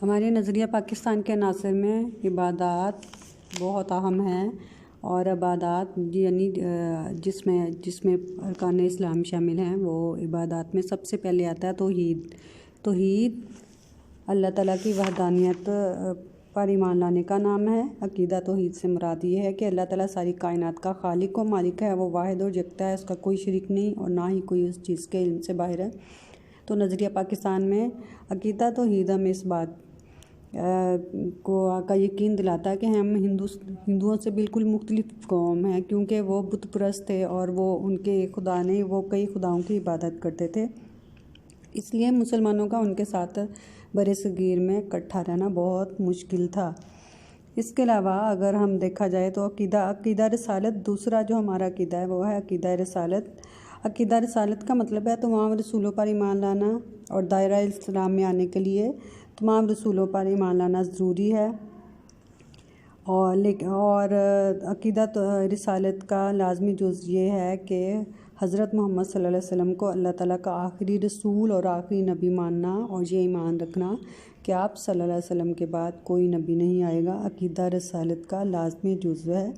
ہمارے نظریہ پاکستان کے عناصر میں عبادات بہت اہم ہیں، اور عبادات یعنی جس میں ارکان اسلام شامل ہیں، وہ عبادات میں سب سے پہلے آتا ہے توحید اللہ تعالیٰ کی وحدانیت پر ایمان لانے کا نام ہے۔ عقیدہ توحید سے مراد یہ ہے کہ اللہ تعالیٰ ساری کائنات کا خالق و مالک ہے، وہ واحد اور یکتا ہے، اس کا کوئی شریک نہیں اور نہ ہی کوئی اس چیز کے علم سے باہر ہے۔ تو نظریہ پاکستان میں عقیدہ توحید ہمیں اس بات کا یقین دلاتا ہے کہ ہم ہندوؤں سے بالکل مختلف قوم ہیں، کیونکہ وہ بت پرست تھے اور وہ ان کے خدا نے وہ کئی خداؤں کی عبادت کرتے تھے۔ اس لیے مسلمانوں کا ان کے ساتھ برصغیر میں اکٹھا رہنا بہت مشکل تھا۔ اس کے علاوہ اگر ہم دیکھا جائے تو عقیدہ رسالت، دوسرا جو ہمارا عقیدہ ہے وہ ہے عقیدہ رسالت۔ عقیدہ رسالت کا مطلب ہے تمام رسولوں پر ایمان لانا، اور دائرہ اسلام میں آنے کے لیے تمام رسولوں پر ایمان لانا ضروری ہے۔ اور عقیدہ رسالت کا لازمی جز یہ ہے کہ حضرت محمد صلی اللہ علیہ وسلم کو اللہ تعالیٰ کا آخری رسول اور آخری نبی ماننا، اور یہ ایمان رکھنا کہ آپ صلی اللہ علیہ وسلم کے بعد کوئی نبی نہیں آئے گا، عقیدہ رسالت کا لازمی جزو ہے،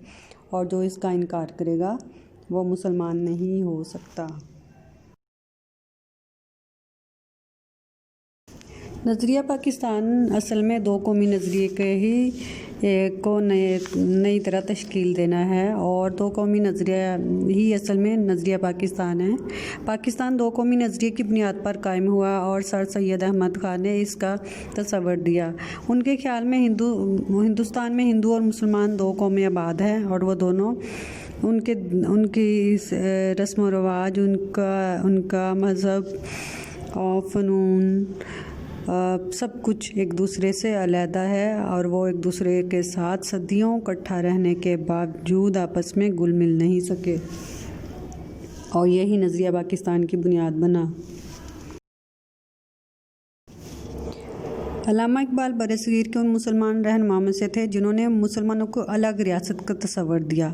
اور جو اس کا انکار کرے گا وہ مسلمان نہیں ہو سکتا۔ نظریہ پاکستان اصل میں دو قومی نظریے کو نئی طرح تشکیل دینا ہے، اور دو قومی نظریہ ہی اصل میں نظریہ پاکستان ہے۔ پاکستان دو قومی نظریے کی بنیاد پر قائم ہوا، اور سر سید احمد خان نے اس کا تصور دیا۔ ان کے خیال میں ہندوستان میں ہندو اور مسلمان دو قومیں آباد ہیں، اور وہ دونوں ان کی رسم و رواج، ان کا مذہب اور فنون، سب کچھ ایک دوسرے سے علیحدہ ہے، اور وہ ایک دوسرے کے ساتھ صدیوں اکٹھا رہنے کے باوجود آپس میں گل مل نہیں سکے، اور یہی نظریہ پاکستان کی بنیاد بنا۔ علامہ اقبال برصغیر کے ان مسلمان رہنماؤں میں سے تھے جنہوں نے مسلمانوں کو الگ ریاست کا تصور دیا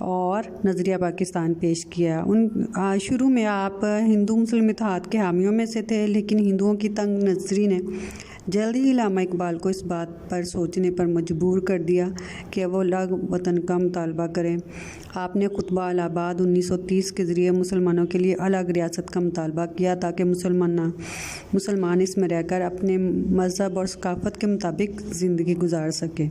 اور نظریہ پاکستان پیش کیا۔ شروع میں آپ ہندو مسلم اتحاد کے حامیوں میں سے تھے، لیکن ہندوؤں کی تنگ نظری نے جلد ہی علامہ اقبال کو اس بات پر سوچنے پر مجبور کر دیا کہ وہ الگ وطن کا مطالبہ کریں۔ آپ نے خطبہ الہ آباد 1930 کے ذریعے مسلمانوں کے لیے الگ ریاست کا مطالبہ کیا تاکہ مسلمان اس میں رہ کر اپنے مذہب اور ثقافت کے مطابق زندگی گزار سکیں۔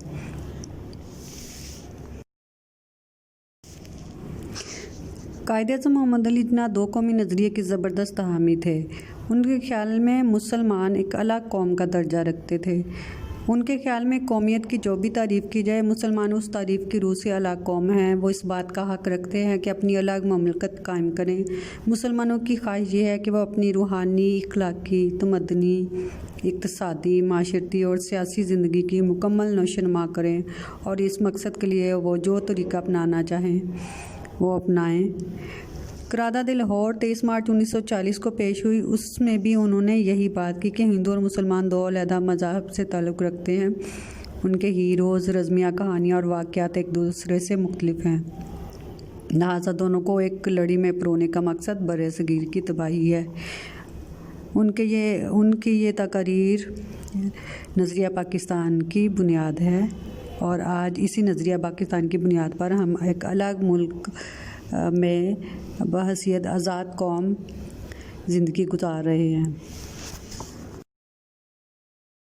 قائد-اعظم محمد علی جناح دو قومی نظریے کے زبردست حامی تھے۔ ان کے خیال میں مسلمان ایک الگ قوم کا درجہ رکھتے تھے۔ ان کے خیال میں قومیت کی جو بھی تعریف کی جائے، مسلمان اس تعریف کی روح سے الگ قوم ہیں۔ وہ اس بات کا حق رکھتے ہیں کہ اپنی الگ مملکت قائم کریں۔ مسلمانوں کی خواہش یہ ہے کہ وہ اپنی روحانی، اخلاقی، تمدنی، اقتصادی، معاشرتی اور سیاسی زندگی کی مکمل نشوونما کریں، اور اس مقصد کے لیے وہ جو طریقہ اپنانا چاہیں وہ اپنائیں۔ قرارداد لاہور 23 مارچ 1940 کو پیش ہوئی، اس میں بھی انہوں نے یہی بات کی کہ ہندو اور مسلمان دو علیحدہ مذاہب سے تعلق رکھتے ہیں، ان کے ہیروز، رزمیہ کہانیاں اور واقعات ایک دوسرے سے مختلف ہیں، لہٰذا دونوں کو ایک لڑی میں پرونے کا مقصد برصغیر کی تباہی ہے۔ ان کی یہ تقاریر نظریہ پاکستان کی بنیاد ہے، اور آج اسی نظریہ پاکستان کی بنیاد پر ہم ایک الگ ملک میں بحیثیت آزاد قوم زندگی گزار رہے ہیں۔